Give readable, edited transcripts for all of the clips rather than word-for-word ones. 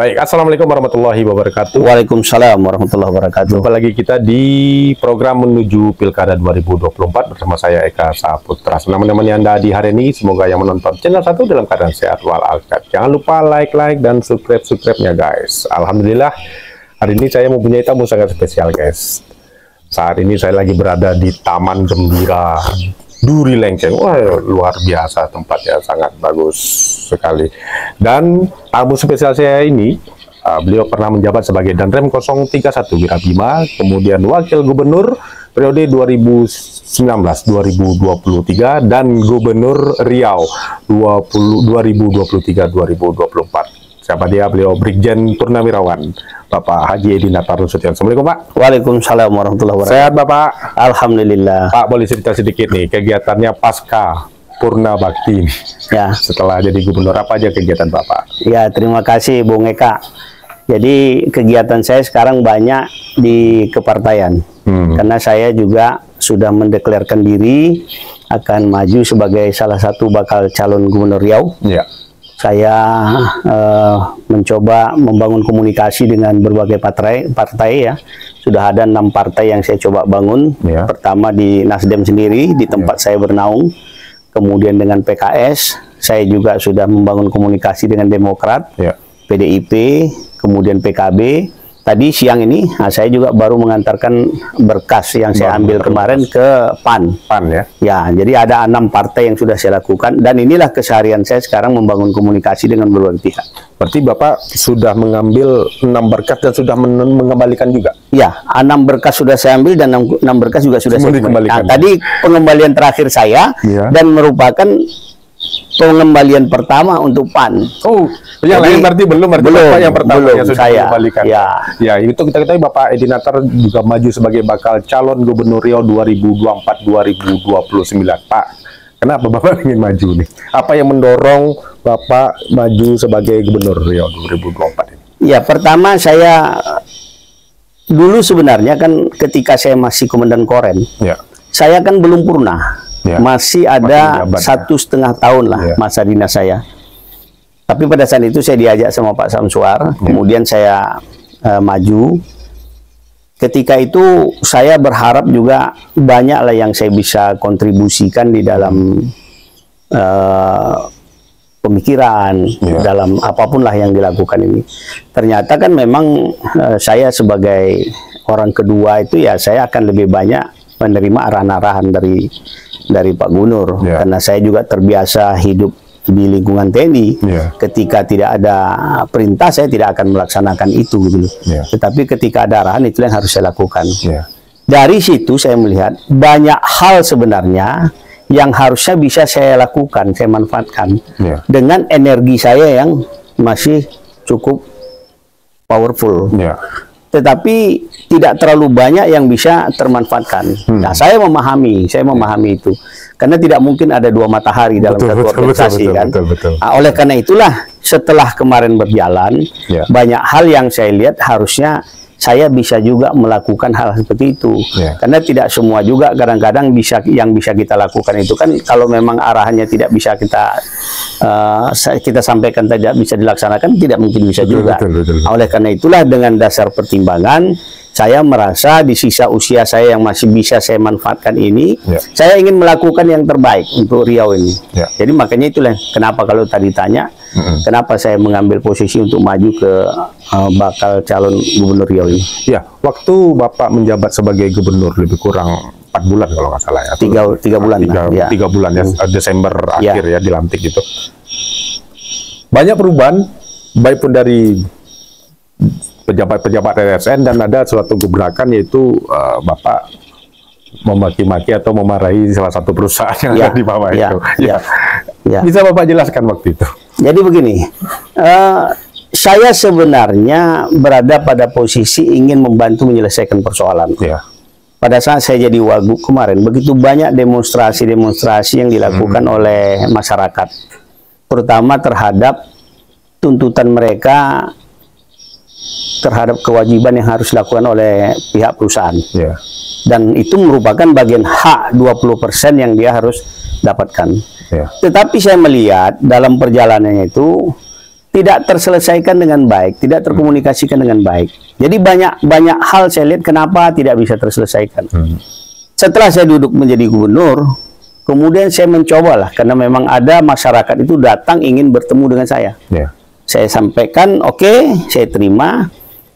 Baik, assalamualaikum warahmatullahi wabarakatuh. Waalaikumsalam warahmatullahi wabarakatuh. Jumpa lagi kita di program menuju Pilkada 2024 bersama saya Eka Saputra. Senang menemani Anda di hari ini. Semoga yang menonton channel 1 dalam keadaan sehat walafiat. Jangan lupa like dan subscribe-nya guys. Alhamdulillah hari ini saya mempunyai tamu sangat spesial guys. Saat ini saya lagi berada di Taman Gembira Duri Lengkeng. Wah, luar biasa tempatnya, sangat bagus sekali. Dan tamu spesial saya ini, beliau pernah menjabat sebagai Danrem 031 Wirabima, kemudian Wakil Gubernur periode 2019-2023 dan Gubernur Riau 2023-2024. Siapa dia? Beliau Brigjen Purnawirawan Bapak Haji Edi Natar Nasution. Assalamualaikum Pak. Waalaikumsalam warahmatullahi wabarakatuh. Sehat Bapak? Alhamdulillah. Pak, boleh cerita sedikit nih kegiatannya pasca Purna Bakti ini. Ya. Setelah jadi gubernur, apa aja kegiatan Bapak? Ya, terima kasih Bung Eka. Jadi kegiatan saya sekarang banyak di kepartaian. Karena saya juga sudah mendeklarasikan diri akan maju sebagai salah satu bakal calon gubernur Riau. Ya. Saya mencoba membangun komunikasi dengan berbagai partai ya. Sudah ada 6 partai yang saya coba bangun. Ya. Pertama di Nasdem sendiri, di tempat saya bernaung. Kemudian dengan PKS, saya juga sudah membangun komunikasi dengan Demokrat, Ya. PDIP, kemudian PKB. Tadi siang ini, saya juga baru mengantarkan berkas yang saya ambil kemarin ke PAN. PAN ya? Ya, jadi ada 6 partai yang sudah saya lakukan, dan inilah keseharian saya sekarang membangun komunikasi dengan berbagai pihak. Berarti Bapak sudah mengambil 6 berkas dan sudah mengembalikan juga? Ya, 6 berkas sudah saya ambil dan 6 berkas juga sudah saya kembalikan. Nah, tadi pengembalian terakhir saya Ya. dan merupakan pengembalian pertama untuk PAN. Oh, yang lain berarti belum Bapak yang pertama yang sudah saya mengembalikan. Ya. Ya, itu kita ketahui Bapak Edi Natar juga maju sebagai bakal calon gubernur Riau 2024-2029. Pak, kenapa Bapak ingin maju nih? Apa yang mendorong Bapak maju sebagai gubernur Riau 2024 ini? Ya, pertama saya dulu sebenarnya kan ketika saya masih Komandan Korem, Ya. saya kan belum purna. Ya. Masih ada menjabat, 1,5 tahun lah Ya. masa dinas saya. Tapi pada saat itu saya diajak sama Pak Samsuar, kemudian saya maju. Ketika itu saya berharap juga banyaklah yang saya bisa kontribusikan di dalam pemikiran, Ya. dalam apapun lah yang dilakukan ini. Ternyata kan memang saya sebagai orang kedua itu ya saya akan lebih banyak menerima arahan-arahan dari Pak Gubernur, Ya. karena saya juga terbiasa hidup di lingkungan TNI. Ya. Ketika tidak ada perintah saya tidak akan melaksanakan itu gitu. Ya. Tetapi ketika ada arahan itu yang harus saya lakukan. Ya. Dari situ saya melihat banyak hal sebenarnya yang harusnya bisa saya lakukan, saya manfaatkan Ya. dengan energi saya yang masih cukup powerful. Ya. Tetapi tidak terlalu banyak yang bisa termanfaatkan. Nah, saya memahami itu. Karena tidak mungkin ada 2 matahari dalam satu organisasi kan. Betul. Nah, oleh karena itulah setelah kemarin berjalan, Ya. banyak hal yang saya lihat harusnya saya bisa juga melakukan hal seperti itu. Ya. Karena tidak semua juga kadang-kadang yang bisa kita lakukan itu kan kalau memang arahannya tidak bisa kita sampaikan, tidak bisa dilaksanakan, tidak mungkin bisa juga. Betul. Oleh karena itulah dengan dasar pertimbangan saya merasa di sisa usia saya yang masih bisa saya manfaatkan ini, Ya. saya ingin melakukan yang terbaik untuk Riau ini. Ya. Jadi makanya itulah kenapa kalau tadi tanya, kenapa saya mengambil posisi untuk maju ke bakal calon gubernur Riau ini. Ya, waktu Bapak menjabat sebagai gubernur lebih kurang 4 bulan kalau nggak salah ya. 3 bulan. Ya. 3 bulan ya, Desember Ya. akhir ya dilantik gitu. Banyak perubahan, baik pun dari pejabat-pejabat ASN dan ada suatu gebrakan yaitu Bapak memaki-maki atau memarahi salah satu perusahaan yang Ya. ada di bawah Ya. itu. Ya. Ya. Bisa Bapak jelaskan waktu itu? Jadi begini, saya sebenarnya berada pada posisi ingin membantu menyelesaikan persoalan. Ya. Pada saat saya jadi wagub kemarin, begitu banyak demonstrasi-demonstrasi yang dilakukan oleh masyarakat, terutama terhadap tuntutan mereka terhadap kewajiban yang harus dilakukan oleh pihak perusahaan. Ya. Dan itu merupakan bagian hak 20% yang dia harus dapatkan. Ya. Tetapi saya melihat dalam perjalanannya itu tidak terselesaikan dengan baik, tidak terkomunikasikan dengan baik. Jadi banyak hal saya lihat kenapa tidak bisa terselesaikan. Setelah saya duduk menjadi gubernur, kemudian saya mencobalah, karena memang ada masyarakat itu datang ingin bertemu dengan saya. Saya sampaikan, oke, saya terima.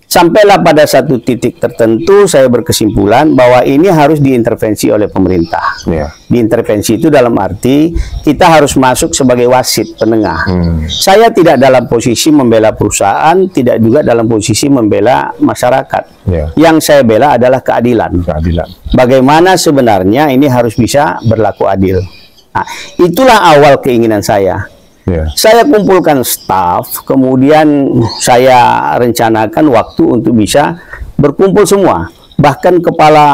Sampailah pada satu titik tertentu, saya berkesimpulan bahwa ini harus diintervensi oleh pemerintah. Diintervensi itu dalam arti kita harus masuk sebagai wasit penengah. Saya tidak dalam posisi membela perusahaan, tidak juga dalam posisi membela masyarakat. Yang saya bela adalah keadilan. Bagaimana sebenarnya ini harus bisa berlaku adil. Nah, itulah awal keinginan saya. Saya kumpulkan staf, kemudian saya rencanakan waktu untuk bisa berkumpul semua. Bahkan kepala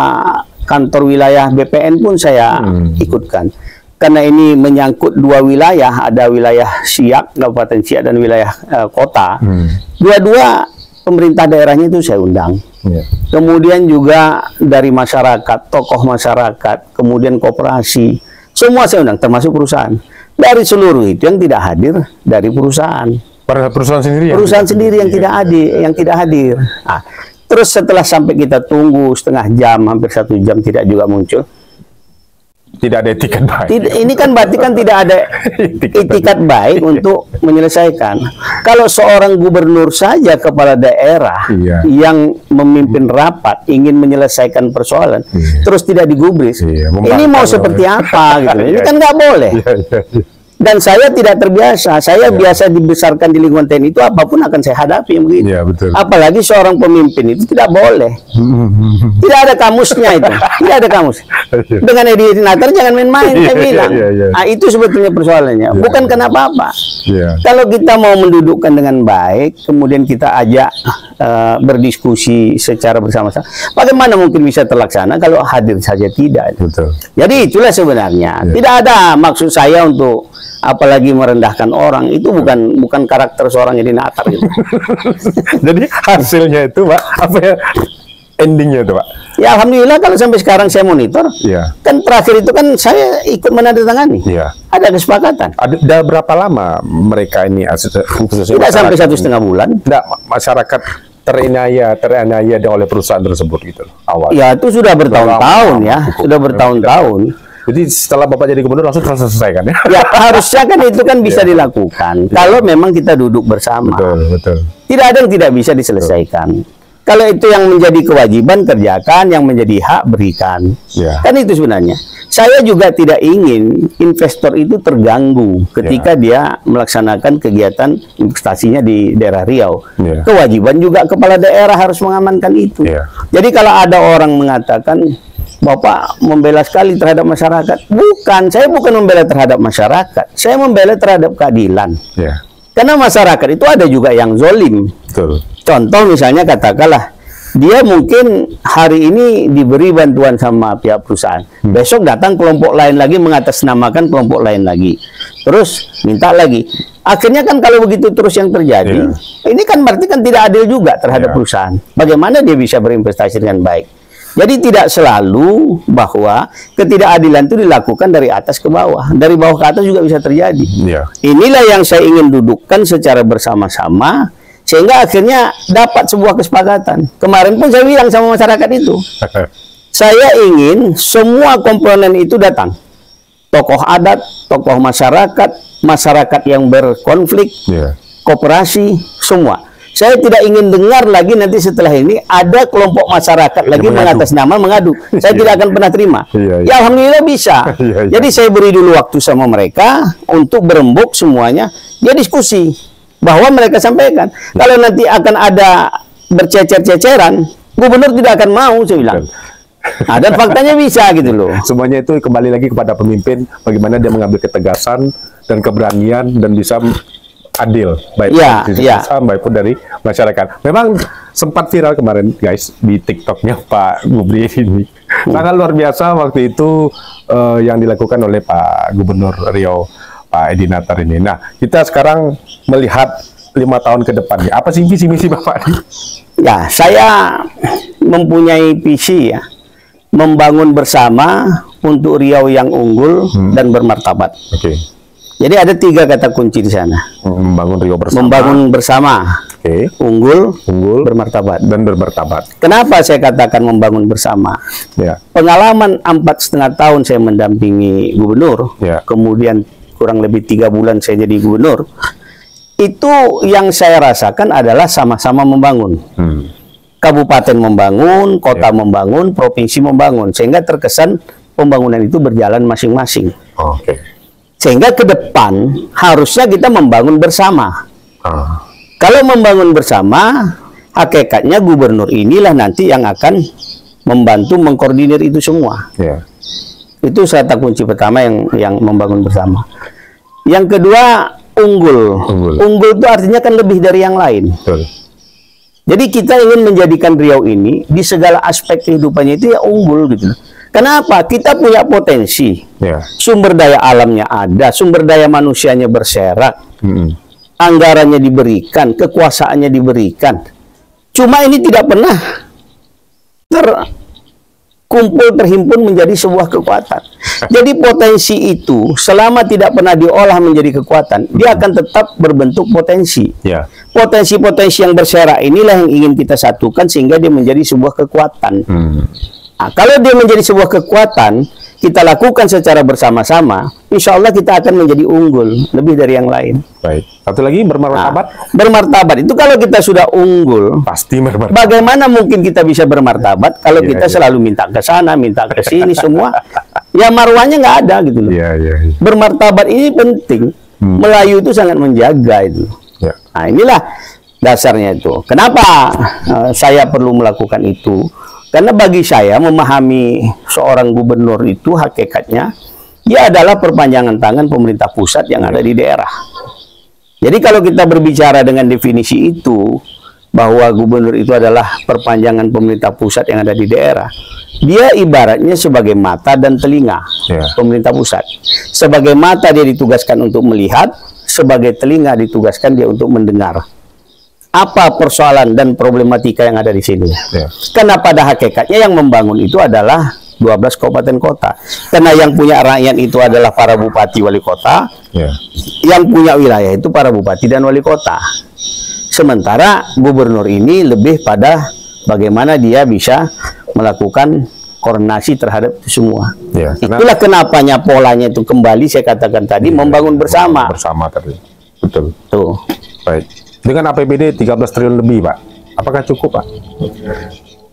kantor wilayah BPN pun saya ikutkan. Karena ini menyangkut dua wilayah, ada wilayah Siak, Kabupaten Siak, dan wilayah kota. Dua-dua pemerintah daerahnya itu saya undang. Kemudian juga dari masyarakat, tokoh masyarakat, kemudian koperasi, semua saya undang, termasuk perusahaan. Dari seluruh itu yang tidak hadir dari perusahaan. Perusahaan sendiri. Perusahaan sendiri yang tidak hadir. Nah, terus setelah sampai kita tunggu setengah jam, hampir 1 jam tidak juga muncul. Tidak ada etikat baik. Ini kan berarti kan tidak ada etikat baik untuk menyelesaikan. Kalau seorang gubernur saja, kepala daerah yang memimpin rapat ingin menyelesaikan persoalan, terus tidak digubris, ini mau seperti apa gitu? Ini kan nggak boleh. Dan saya tidak terbiasa. Saya biasa dibesarkan di lingkungan TNI, itu apapun akan saya hadapi begitu. Apalagi seorang pemimpin itu tidak boleh. Tidak ada kamusnya itu. Tidak ada kamus. Dengan Edi Natar jangan main-main, saya bilang. Nah, itu sebetulnya persoalannya. Bukan kenapa-apa. Kalau kita mau mendudukkan dengan baik, kemudian kita ajak berdiskusi secara bersama-sama, bagaimana mungkin bisa terlaksana kalau hadir saja tidak? Jadi itulah sebenarnya. Tidak ada maksud saya untuk apalagi merendahkan orang, itu bukan karakter seorang Edi Natar gitu. Jadi hasilnya itu, Pak, apa ya endingnya itu, Pak? Ya alhamdulillah kalau sampai sekarang saya monitor, kan terakhir itu kan saya ikut menandatangani. Ada kesepakatan. Ada berapa lama mereka ini khususnya tidak sampai 1,5 bulan? Tidak, masyarakat teraniaya oleh perusahaan tersebut gitu awal. Ya itu sudah bertahun-tahun ya, sudah bertahun-tahun. Jadi setelah Bapak jadi gubernur langsung selesaikan ya? Ya harusnya kan itu kan bisa dilakukan kalau memang kita duduk bersama. Betul. Tidak ada yang tidak bisa diselesaikan. Kalau itu yang menjadi kewajiban kerjakan, yang menjadi hak berikan. Kan itu sebenarnya. Saya juga tidak ingin investor itu terganggu ketika dia melaksanakan kegiatan investasinya di daerah Riau. Kewajiban juga kepala daerah harus mengamankan itu. Jadi kalau ada orang mengatakan Bapak membela sekali terhadap masyarakat. Bukan, saya bukan membela terhadap masyarakat. Saya membela terhadap keadilan. Karena masyarakat itu ada juga yang zolim. Contoh misalnya katakanlah, dia mungkin hari ini diberi bantuan sama pihak perusahaan. Besok datang kelompok lain lagi mengatasnamakan kelompok lain lagi. Terus minta lagi. Akhirnya kan kalau begitu terus yang terjadi, ini kan berarti kan tidak adil juga terhadap perusahaan. Bagaimana dia bisa berinvestasi dengan baik? Jadi tidak selalu bahwa ketidakadilan itu dilakukan dari atas ke bawah. Dari bawah ke atas juga bisa terjadi. Inilah yang saya ingin dudukkan secara bersama-sama, sehingga akhirnya dapat sebuah kesepakatan. Kemarin pun saya bilang sama masyarakat itu, saya ingin semua komponen itu datang. Tokoh adat, tokoh masyarakat, masyarakat yang berkonflik, koperasi, semua. Saya tidak ingin dengar lagi nanti setelah ini ada kelompok masyarakat lagi mengatasnama mengadu. Saya tidak akan pernah terima. Ya alhamdulillah bisa. Jadi saya beri dulu waktu sama mereka untuk berembuk semuanya. Dia diskusi bahwa mereka sampaikan. Kalau nanti akan ada bercecer-ceceran, gubernur tidak akan mau, saya bilang. Nah, dan faktanya bisa gitu loh. Semuanya itu kembali lagi kepada pemimpin, bagaimana dia mengambil ketegasan dan keberanian dan bisa adil, baik maupun dari masyarakat. Memang sempat viral kemarin, guys, di TikToknya Pak Gubri ini. Sangat luar biasa waktu itu yang dilakukan oleh Pak Gubernur Riau, Pak Edi Natar ini. Nah, kita sekarang melihat 5 tahun ke depan. Apa sih visi-misi Bapak ini? Ya, saya mempunyai visi ya, membangun bersama untuk Riau yang unggul dan bermartabat. Jadi ada 3 kata kunci di sana. Membangun Rio bersama. Membangun bersama. Oke. Unggul, bermartabat dan bermartabat. Kenapa saya katakan membangun bersama? Ya. Pengalaman 4,5 tahun saya mendampingi gubernur, Ya. kemudian kurang lebih 3 bulan saya jadi gubernur. Itu yang saya rasakan adalah sama-sama membangun. Kabupaten membangun, kota membangun, provinsi membangun, sehingga terkesan pembangunan itu berjalan masing-masing. Oke. Sehingga ke depan harusnya kita membangun bersama. Kalau membangun bersama, hakikatnya gubernur inilah nanti yang akan membantu mengkoordinir itu semua. Ya. Itu kata kunci pertama yang membangun bersama. Yang kedua, unggul. Unggul itu artinya kan lebih dari yang lain. Betul. Jadi kita ingin menjadikan Riau ini di segala aspek kehidupannya itu ya unggul gitu. Kenapa? Kita punya potensi. Ya. Sumber daya alamnya ada, sumber daya manusianya berserak. Anggarannya diberikan, kekuasaannya diberikan. Cuma ini tidak pernah terhimpun menjadi sebuah kekuatan. Jadi potensi itu selama tidak pernah diolah menjadi kekuatan, dia akan tetap berbentuk potensi. Ya. Potensi-potensi yang berserak inilah yang ingin kita satukan sehingga dia menjadi sebuah kekuatan. Nah, kalau dia menjadi sebuah kekuatan, kita lakukan secara bersama-sama, insya Allah kita akan menjadi unggul, lebih dari yang lain. Baik. Satu lagi, bermartabat. Bermartabat itu kalau kita sudah unggul, Pasti bermartabat. bagaimana mungkin kita bisa bermartabat kalau kita selalu minta ke sana, minta ke sini semua, ya marwahnya nggak ada gitu loh. Bermartabat ini penting. Melayu itu sangat menjaga itu. Ya. Nah, inilah dasarnya itu. Kenapa saya perlu melakukan itu? Karena bagi saya memahami seorang gubernur itu hakikatnya dia adalah perpanjangan tangan pemerintah pusat yang ada di daerah. Jadi kalau kita berbicara dengan definisi itu bahwa gubernur itu adalah perpanjangan pemerintah pusat yang ada di daerah, dia ibaratnya sebagai mata dan telinga pemerintah pusat. Sebagai mata dia ditugaskan untuk melihat, sebagai telinga ditugaskan dia untuk mendengar apa persoalan dan problematika yang ada di sini. Karena pada hakikatnya yang membangun itu adalah 12 kabupaten kota. Karena yang punya rakyat itu adalah para bupati wali kota, yang punya wilayah itu para bupati dan wali kota. Sementara gubernur ini lebih pada bagaimana dia bisa melakukan koordinasi terhadap itu semua. Itulah kenapanya polanya itu kembali saya katakan tadi membangun bersama. Bersama tadi. Betul. Tuh. Baik. Dengan APBD 13 triliun lebih, Pak. Apakah cukup, Pak?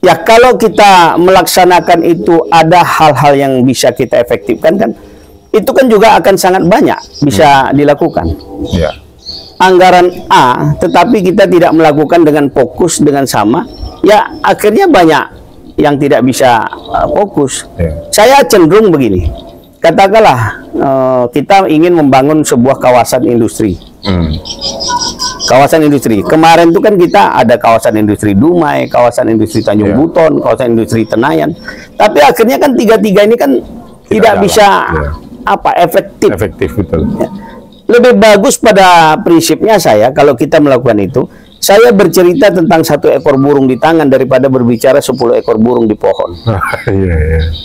Ya, kalau kita melaksanakan itu ada hal-hal yang bisa kita efektifkan kan, itu kan juga akan sangat banyak bisa dilakukan. Anggaran A, tetapi kita tidak melakukan dengan fokus, dengan sama, ya akhirnya banyak yang tidak bisa fokus. Saya cenderung begini, katakanlah kita ingin membangun sebuah kawasan industri. Kawasan industri. Kemarin itu kan kita ada kawasan industri Dumai, kawasan industri Tanjung Buton, kawasan industri Tenayan. Tapi akhirnya kan tiga-tiga ini kan tidak bisa efektif. Efektif, betul. Lebih bagus pada prinsipnya saya kalau kita melakukan itu, saya bercerita tentang 1 ekor burung di tangan daripada berbicara 10 ekor burung di pohon.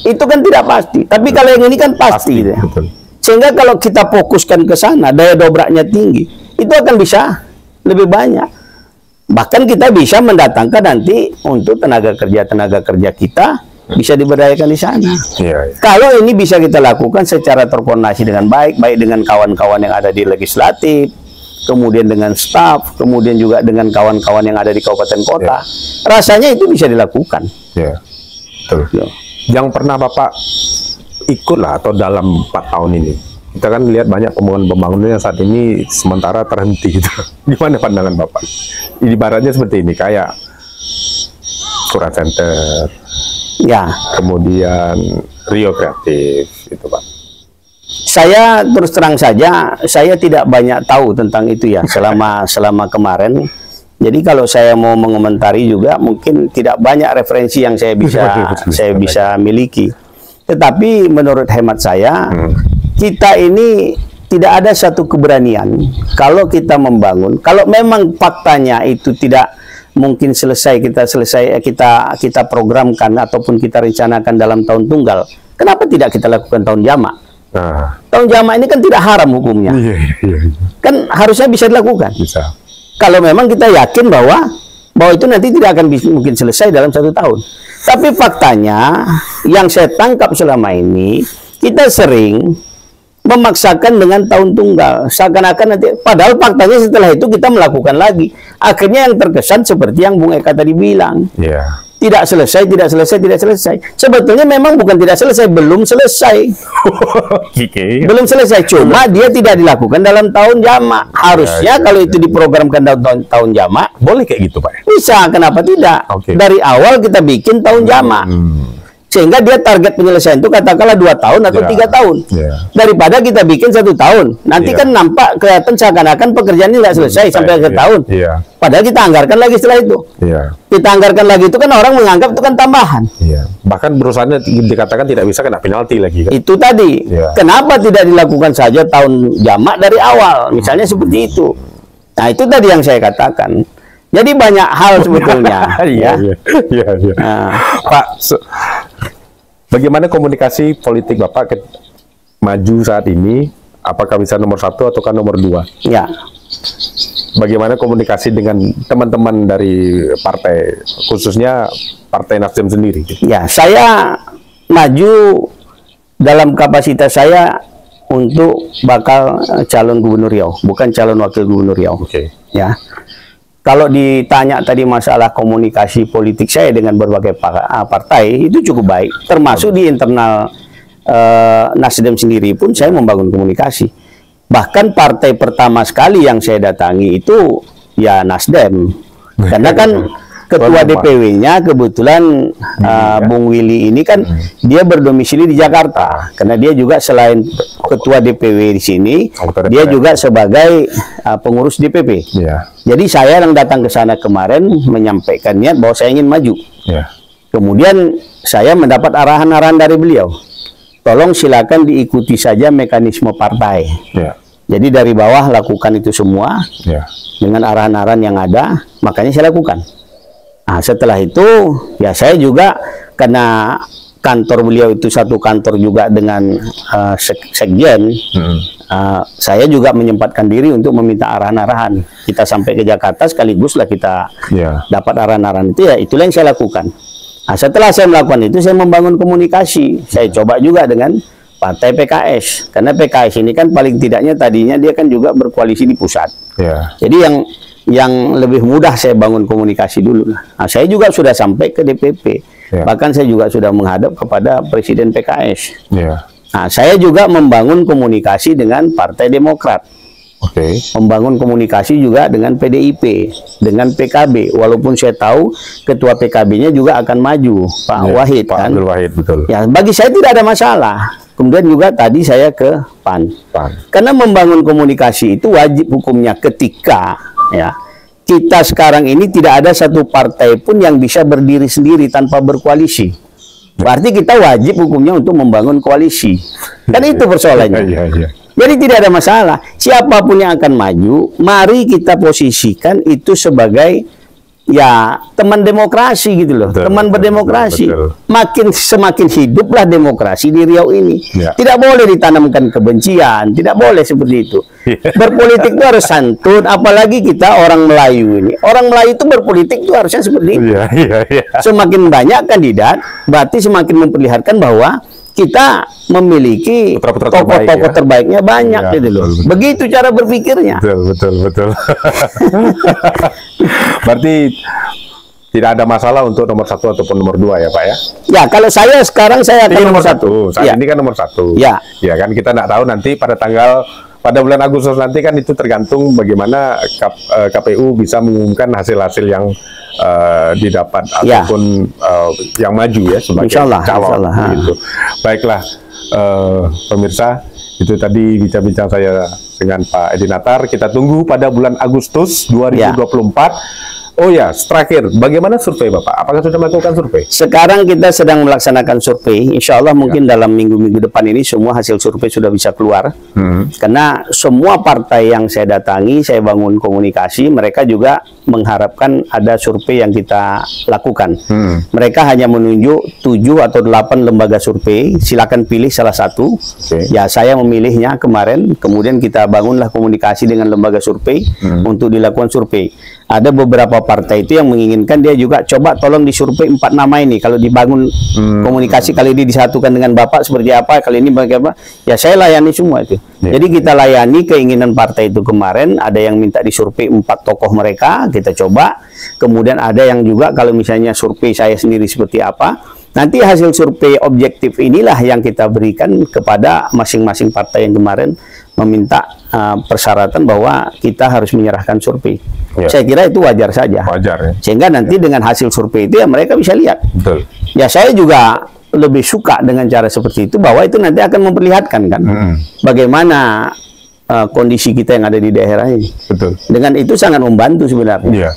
Itu kan tidak pasti. Tapi kalau yang ini kan pasti. Betul. Sehingga kalau kita fokuskan ke sana, daya dobraknya tinggi, itu akan bisa lebih banyak. Bahkan kita bisa mendatangkan nanti untuk tenaga kerja kita bisa diberdayakan di sana. Kalau ini bisa kita lakukan secara terkoordinasi dengan baik dengan kawan-kawan yang ada di legislatif, kemudian dengan staf, kemudian juga dengan kawan-kawan yang ada di kabupaten kota, rasanya itu bisa dilakukan. Betul. Yang pernah Bapak ikutlah atau dalam 4 tahun ini, kita kan lihat banyak pembangunan yang saat ini sementara terhenti gitu. Gimana pandangan Bapak? Ibaratnya seperti ini, kayak Kura Center, kemudian Rio Kreatif, itu Pak. Saya terus terang saja, saya tidak banyak tahu tentang itu ya selama kemarin. Jadi kalau saya mau mengomentari juga mungkin tidak banyak referensi yang saya bisa miliki. Tetapi menurut hemat saya, kita ini tidak ada satu keberanian kalau kita membangun. Kalau memang faktanya itu tidak mungkin kita programkan ataupun kita rencanakan dalam tahun tunggal, kenapa tidak kita lakukan tahun jamak? Tahun jamak ini kan tidak haram hukumnya. Kan harusnya bisa dilakukan. Bisa. Kalau memang kita yakin bahwa itu nanti tidak akan mungkin selesai dalam 1 tahun. Tapi faktanya yang saya tangkap selama ini, kita sering memaksakan dengan tahun tunggal, seakan-akan nanti, padahal faktanya setelah itu kita melakukan lagi. Akhirnya yang terkesan seperti yang Bung Eka tadi bilang, tidak selesai, tidak selesai, tidak selesai. Sebetulnya memang bukan tidak selesai, belum selesai. Belum selesai, cuma dia tidak dilakukan dalam tahun jamak. Harusnya kalau itu diprogramkan dalam tahun jamak, boleh kayak gitu, Pak? Bisa, kenapa tidak? Dari awal kita bikin tahun jamak. Sehingga dia target penyelesaian itu katakanlah 2 tahun atau 3 tahun. Daripada kita bikin 1 tahun. Nanti kan nampak kelihatan seakan-akan pekerjaan ini nggak selesai sampai akhir tahun. Padahal kita anggarkan lagi setelah itu. Kita anggarkan lagi itu kan orang menganggap itu kan tambahan. Bahkan perusahaannya dikatakan tidak bisa kena penalti lagi. Kan? Itu tadi. Kenapa tidak dilakukan saja tahun jamak dari awal? Misalnya seperti itu. Nah itu tadi yang saya katakan. Jadi banyak hal sebetulnya. Pak, bagaimana komunikasi politik Bapak maju saat ini? Apakah bisa nomor 1 ataukah nomor 2? Ya. Bagaimana komunikasi dengan teman-teman dari partai, khususnya Partai Nasdem sendiri? Ya, saya maju dalam kapasitas saya untuk bakal calon Gubernur Riau, bukan calon Wakil Gubernur Riau. Ya. Kalau ditanya tadi masalah komunikasi politik saya dengan berbagai partai, itu cukup baik. Termasuk di internal Nasdem sendiri pun saya membangun komunikasi. Bahkan partai pertama sekali yang saya datangi itu ya Nasdem. Karena kan ketua DPW-nya kebetulan Bung Willy ini kan dia berdomisili di Jakarta. Karena dia juga selain ketua DPW di sini, dia juga sebagai pengurus DPP. Jadi saya yang datang ke sana kemarin menyampaikan niat bahwa saya ingin maju. Kemudian saya mendapat arahan-arahan dari beliau. Tolong silakan diikuti saja mekanisme partai. Jadi dari bawah lakukan itu semua dengan arahan-arahan yang ada, makanya saya lakukan. Nah, setelah itu ya saya juga karena kantor beliau itu satu kantor juga dengan sekjen, saya juga menyempatkan diri untuk meminta arahan-arahan. Kita sampai ke Jakarta sekaligus lah kita dapat arahan-arahan itu, ya itulah yang saya lakukan. Nah, setelah saya melakukan itu, saya membangun komunikasi. Saya coba juga dengan partai PKS, karena PKS ini kan paling tidaknya tadinya dia kan juga berkoalisi di pusat. Jadi yang lebih mudah saya bangun komunikasi dulu. Nah, saya juga sudah sampai ke DPP. Bahkan saya juga sudah menghadap kepada Presiden PKS. Nah, saya juga membangun komunikasi dengan Partai Demokrat. Membangun komunikasi juga dengan PDIP, dengan PKB. Walaupun saya tahu ketua PKB-nya juga akan maju, Pak Wahid. Pak Abdul Wahid, betul. Ya, bagi saya tidak ada masalah. Kemudian juga tadi saya ke PAN. Karena membangun komunikasi itu wajib hukumnya ketika kita sekarang ini tidak ada satu partai pun yang bisa berdiri sendiri tanpa berkoalisi. Berarti kita wajib hukumnya untuk membangun koalisi. Kan itu persoalannya. Jadi tidak ada masalah. Siapapun yang akan maju, mari kita posisikan itu sebagai ya teman demokrasi gitu loh. Teman berdemokrasi. Semakin hiduplah demokrasi di Riau ini. Tidak boleh ditanamkan kebencian, tidak boleh seperti itu. Berpolitik itu harus santun, apalagi kita orang Melayu ini. Orang Melayu itu berpolitik itu harusnya seperti itu. Semakin banyak kandidat, berarti semakin memperlihatkan bahwa kita memiliki tokoh-tokoh terbaiknya banyak gitu loh. Begitu cara berpikirnya. Betul. Berarti tidak ada masalah untuk nomor 1 ataupun nomor 2 ya Pak ya? Ya, kalau saya sekarang saya akan nomor 1. Saat ini kan nomor 1. Ya kan kita tidak tahu nanti pada bulan Agustus nanti kan itu tergantung bagaimana KPU bisa mengumumkan hasil-hasil yang didapat ataupun yang maju ya sebagai calon gitu. Baiklah pemirsa, itu tadi bincang-bincang saya dengan Pak Edi Natar. Kita tunggu pada bulan Agustus 2024 Oh ya, terakhir, bagaimana survei Bapak? Apakah sudah melakukan survei? Sekarang kita sedang melaksanakan survei. Insya Allah mungkin dalam minggu-minggu depan ini semua hasil survei sudah bisa keluar. Karena semua partai yang saya datangi, saya bangun komunikasi, mereka juga mengharapkan ada survei yang kita lakukan. Mereka hanya menunjuk 7 atau 8 lembaga survei. Silakan pilih salah satu. Ya, saya memilihnya kemarin. Kemudian kita bangunlah komunikasi dengan lembaga survei untuk dilakukan survei. Ada beberapa partai itu yang menginginkan dia juga coba tolong disurvei 4 nama ini. Kalau dibangun komunikasi kali ini disatukan dengan Bapak seperti apa, kali ini bagaimana, ya saya layani semua itu. Jadi kita layani keinginan partai itu kemarin. Ada yang minta disurvei 4 tokoh mereka, kita coba. Kemudian ada yang juga kalau misalnya survei saya sendiri seperti apa. Nanti hasil survei objektif inilah yang kita berikan kepada masing-masing partai yang kemarin meminta persyaratan bahwa kita harus menyerahkan survei. Saya kira itu wajar saja. Wajar ya. Sehingga nanti dengan hasil survei itu ya mereka bisa lihat. Betul. Ya saya juga lebih suka dengan cara seperti itu, bahwa itu nanti akan memperlihatkan kan bagaimana kondisi kita yang ada di daerah ini. Betul. Dengan itu sangat membantu sebenarnya. Iya.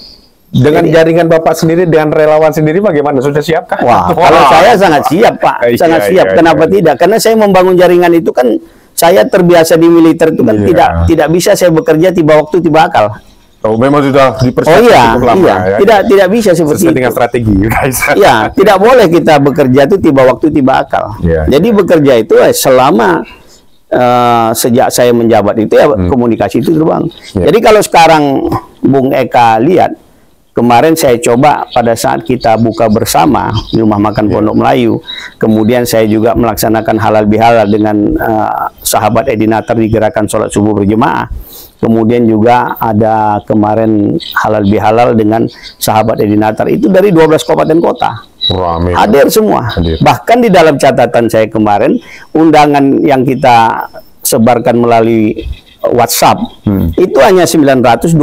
Dengan jaringan Bapak sendiri, dengan relawan sendiri bagaimana? Sudah siapkah? Wah, kalau saya sangat siap Pak, sangat siap. Kenapa tidak? Karena saya membangun jaringan itu kan, saya terbiasa di militer itu kan tidak bisa saya bekerja tiba waktu tiba akal. Oh, memang sudah dipersiapkan cukup lama ya. Tidak bisa seperti itu. Dengan strategi. Ya, tidak boleh kita bekerja itu tiba waktu tiba akal. Jadi bekerja itu selama sejak saya menjabat itu ya komunikasi itu terbang. Jadi kalau sekarang Bung Eka lihat, kemarin saya coba pada saat kita buka bersama di Rumah Makan Pondok Melayu, kemudian saya juga melaksanakan halal bihalal dengan sahabat Edi Natar di gerakan sholat subuh berjemaah. Kemudian juga ada kemarin halal bihalal dengan sahabat Edi Natar, itu dari 12 kabupaten kota. Hadir semua. Bahkan di dalam catatan saya kemarin, undangan yang kita sebarkan melalui WhatsApp itu hanya 928.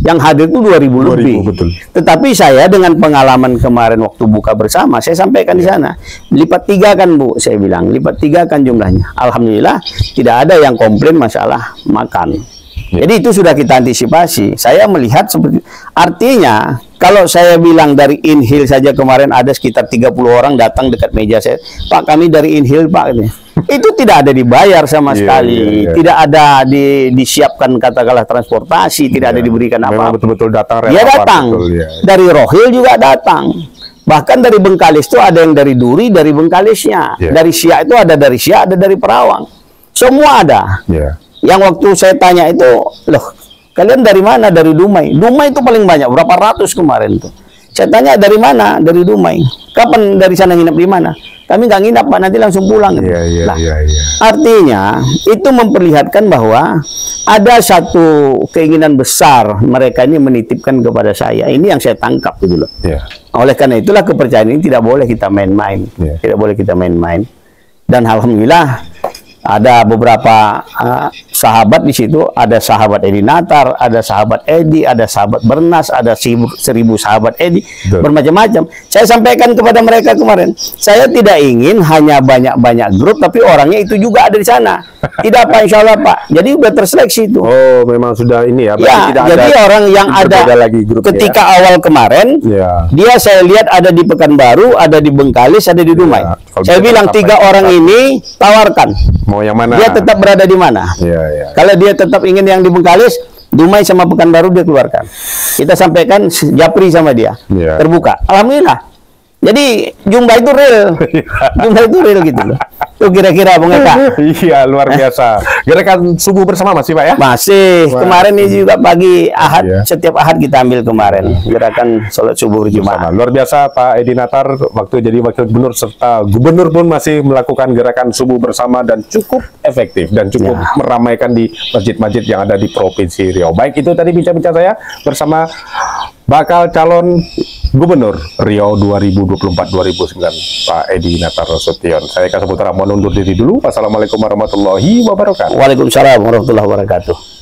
Yang hadir itu 2000 lebih. Betul. Tetapi saya dengan pengalaman kemarin waktu buka bersama, saya sampaikan di sana, lipat 3 kan Bu, saya bilang, lipat 3 kan jumlahnya. Alhamdulillah tidak ada yang komplain masalah makan. Jadi itu sudah kita antisipasi. Saya melihat seperti, artinya kalau saya bilang dari Inhil saja kemarin ada sekitar 30 orang datang dekat meja saya, Pak kami dari Inhil Pak, itu tidak ada dibayar sama sekali, tidak ada disiapkan katakanlah transportasi, tidak ada diberikan apa-apa. Betul-betul datang. Dia datang, dari Rohil juga datang. Bahkan dari Bengkalis itu ada yang dari Duri, dari Bengkalisnya, dari Siak itu ada dari Siak, ada dari Perawang, semua ada. Yang waktu saya tanya itu, loh kalian dari mana? Dari Dumai. Dumai itu paling banyak, berapa ratus kemarin tuh. Saya tanya dari mana? Dari Dumai. Kapan dari sana nginep di mana? Kami nggak nginep Pak, nanti langsung pulang. Artinya itu memperlihatkan bahwa ada satu keinginan besar mereka ini menitipkan kepada saya. Ini yang saya tangkap gitu loh. Oleh karena itulah kepercayaan ini tidak boleh kita main-main. Tidak boleh kita main-main. Dan alhamdulillah ada beberapa sahabat di situ, ada sahabat Edi Natar, ada sahabat Edi, ada sahabat Bernas, ada 1000 sahabat Edi, bermacam-macam. Saya sampaikan kepada mereka kemarin, saya tidak ingin hanya banyak-banyak grup, tapi orangnya itu juga ada di sana. Tidak Pak, insya Allah Pak. Jadi udah terseleksi itu. Oh, memang sudah ini ya. Ya, jadi orang yang ada lagi ketika awal kemarin, dia saya lihat ada di Pekanbaru, ada di Bengkalis, ada di Dumai. Saya bilang 3 orang ini tawarkan. Mau yang mana? Dia tetap berada di mana? Kalau dia tetap ingin yang di Bengkalis, Dumai sama Pekanbaru dia keluarkan. Kita sampaikan Japri sama dia. Terbuka. Alhamdulillah. Jadi jumlah itu real. Jumlah itu real gitu loh. Itu kira-kira Bung Eka. Iya, luar biasa. Gerakan subuh bersama masih Pak ya? Masih. Kemarin ini juga pagi Ahad, setiap Ahad kita ambil kemarin. Gerakan sholat subuh berjemaah. Luar biasa Pak Edi Natar, waktu jadi wakil gubernur serta gubernur pun masih melakukan gerakan subuh bersama dan cukup efektif dan cukup meramaikan di masjid-masjid yang ada di Provinsi Riau. Baik, itu tadi bincang-bincang saya bersama bakal calon Gubernur Riau 2024-2009 Pak Edi Natar Nasution. Saya Eka Saputra mau undur diri dulu. Wassalamualaikum warahmatullahi wabarakatuh. Waalaikumsalam warahmatullahi wabarakatuh.